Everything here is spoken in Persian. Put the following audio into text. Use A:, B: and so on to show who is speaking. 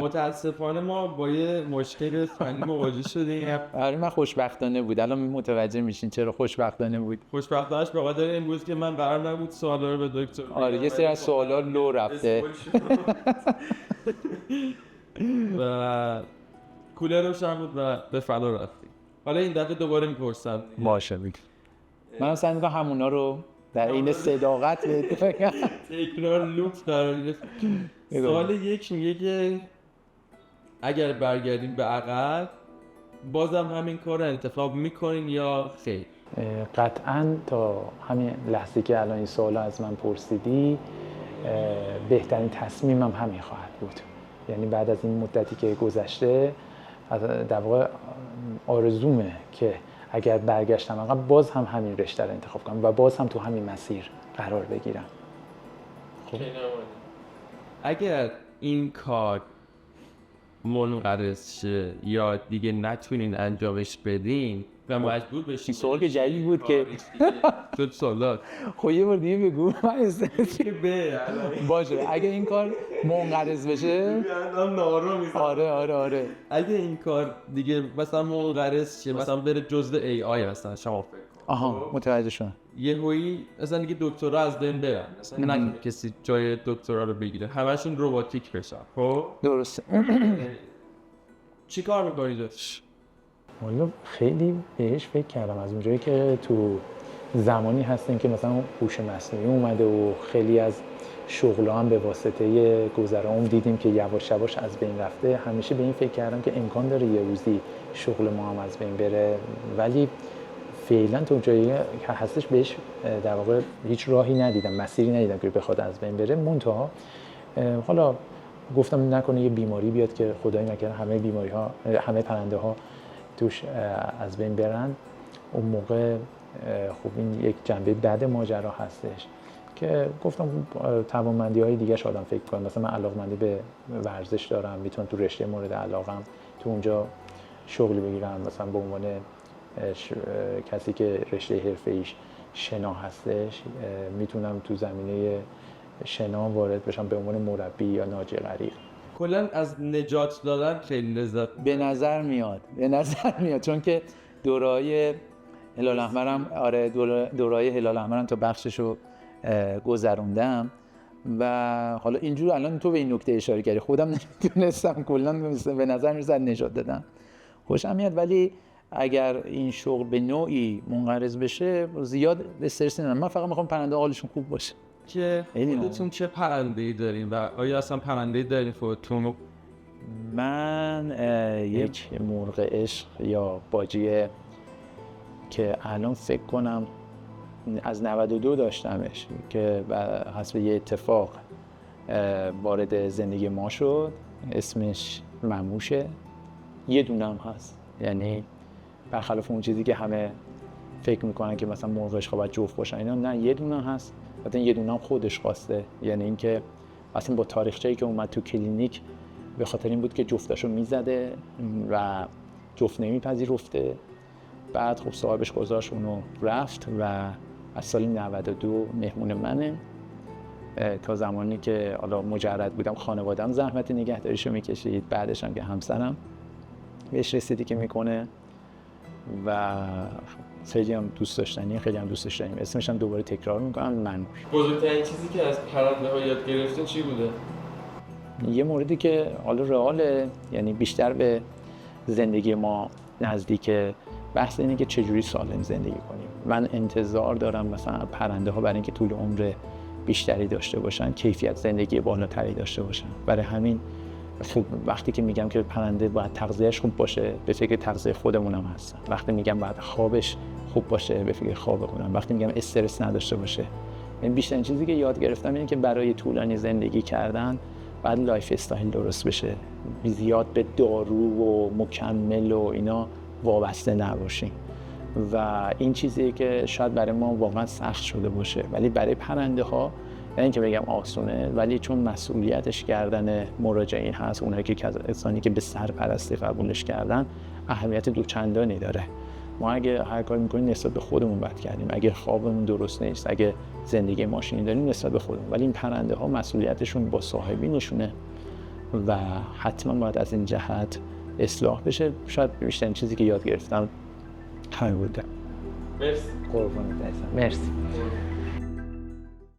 A: متاسفانه ما با یه مشکل فنی مواجه شدیم.
B: آره من خوشبختانه بود. الان متوجه میشین چرا خوشبختانه بود.
A: خوشبختانش به خاطر این بود که من قرار نبود سوالا رو به دکتر
B: آره یه سری از سوالا لو رفته
A: و کولر روشن بود و به فضا رفتیم. حالا این دفعه دوباره میپرسم.
B: باشه بگو. من سعی می‌کنم همونا رو در این صداقت بگم.
A: تکرار لوپ قرار گرفت. سوال یک میگه که اگر برگردیم به عقب بازم همین کار رو انتخاب میکنین یا خیر؟
B: قطعاً تا همین لحظه که الان این سوال از من پرسیدی بهترین تصمیمم همین خواهد بود. یعنی بعد از این مدتی که گذشته در واقع آرزومه که اگر برگشتم عقب باز هم همین رشته رو انتخاب کنم و باز هم تو همین مسیر قرار بگیرم.
A: خب اگر این کار منقرض شه یا دیگه نتونین انجامش بدین و مجبور بشین،
B: سوال که جدید بود که
A: شد سوالات.
B: خب یه بار دیگه بگو. من استرسی باشه. اگه این کار منقرض بشه آره
A: اگه این کار دیگه مثلا منقرض شه، مثلا بره جزء AI مثلا شما فکر کن.
B: آها متوجه شدم.
A: یهویی مثلا دیگه دکترا از بین برن، مثلا نه کسی جای دکترا رو بگیره، همشون رباتیک بشن. خب
B: درسته.
A: چی کار می‌کنیدش؟
B: والا خیلی بهش فکر کردم از اونجایی که تو زمانی هستیم که مثلا هوش مصنوعی اومده و خیلی از شغل‌ها هم به واسطه گذرام دیدیم که یواش یواش از بین رفته. همیشه به این فکر کردم که امکان داره یه روزی شغل ما هم از بین بره، ولی فعلا تو جایی که هستش بهش در واقع هیچ راهی ندیدم، مسیری ندیدم که بخواد از بین بره. منتها حالا گفتم نکنه یه بیماری بیاد که خدای نکنه همه بیماری‌ها، همه پرنده‌ها توش از بین برن. اون موقع خب این یک جنبه بد ماجرا هستش که گفتم توانمندی‌های دیگه‌اش آدم فکر کنه. مثلا من علاقه‌مندی به ورزش دارم، میتونم تو رشته مورد علاقم تو اونجا شغلی بگیرم، مثلا به عنوان کسی که رشته حرفه‌ایش شنا هستش میتونم تو زمینه شنا وارد بشم به عنوان مربی یا ناجی غریق.
A: کلا از نجات دادن خیلی لذت
B: به نظر میاد چون که دورای هلال احمرم دورای هلال احمرم تا بخششو گذروندم و حالا اینجور الان تو به این نکته اشاره کردی خودم نمیدونستم. کلا به نظر میاد نجات دادم خوشم میاد، ولی اگر این شغل به نوعی منقرض بشه زیاد استرس نمیدم. من فقط میخوام پرنده حالشون خوب باشه.
A: که خودتون چه پرنده‌ای دارین و آیا اصلا پرنده‌ای دارین خودتون؟
B: من یک مرغ عشق یا باجیه که الان فکر کنم از 92 داشتمش که حسب یه اتفاق وارد زندگی ما شد. اسمش مموشه. یه دونم هست، یعنی برخلاف اون چیزی که همه فکر میکنن که مثلا مرغ عشق باید جفت باشن، اینا نه، یه دونه هست. مثلا یه دونه هم خودش خواسته، یعنی اینکه اصلا با تاریخچه‌ای که اومد تو کلینیک به خاطر این بود که جفتاشو میزده و جفت نمیپذیرفته. بعد خب صاحبش گذاشت اونو رفت و از سال 92 مهمون منه تا زمانی که حالا مجرد بودم. خانواده‌ام زحمت نگهداریشو میکشید، بعدش هم که همسرم بهش رسیدگی که میکنه و خیلی هم دوست داشتنی، خیلی هم دوستش داریم. اسمش هم دوباره تکرار میکنم، منوش.
A: بزرگترین چیزی که از پرنده‌ها یاد گرفتین چی بوده؟
B: یه موردی که حالا رئاله، یعنی بیشتر به زندگی ما نزدیکه، بحث اینه که چجوری سالم زندگی کنیم. من انتظار دارم مثلا پرنده ها برای اینکه طول عمر بیشتری داشته باشن، کیفیت زندگی بالاتری داشته باشن. برای همین خب وقتی که میگم که پرنده باید تغذیهش خوب باشه، به فکر تغذیه خودمونم هستم. وقتی میگم باید خوابش خوب باشه، به فکر خواب خودم. وقتی میگم استرس نداشته باشه، این بیشترین چیزی که یاد گرفتم اینه که برای طولانی زندگی کردن بعد لایف استایل درست بشه، زیاد به دارو و مکمل و اینا وابسته نباشیم. و این چیزیه که شاید برای ما واقعا سخت شده باشه، ولی برای پرنده ها نه اینکه بگم آسونه، ولی چون مسئولیتش کردن مراجعین هست، اونایی که کسانی که به سرپرستی قبولش کردن، اهمیت دوچندانی داره. ما اگه هر کاری میکنیم نسبت به خودمون بد کردیم، اگه خوابمون درست نیست، اگه زندگی ماشینی داریم نسبت به خودمون. ولی این پرنده ها مسئولیتشون با صاحبینشونه و حتما باید از این جهت اصلاح بشه. شاید بیشترین چیزی که یاد گرفتم همین بوده.
A: مرسی.
B: قربونت عزیزم. مرسی.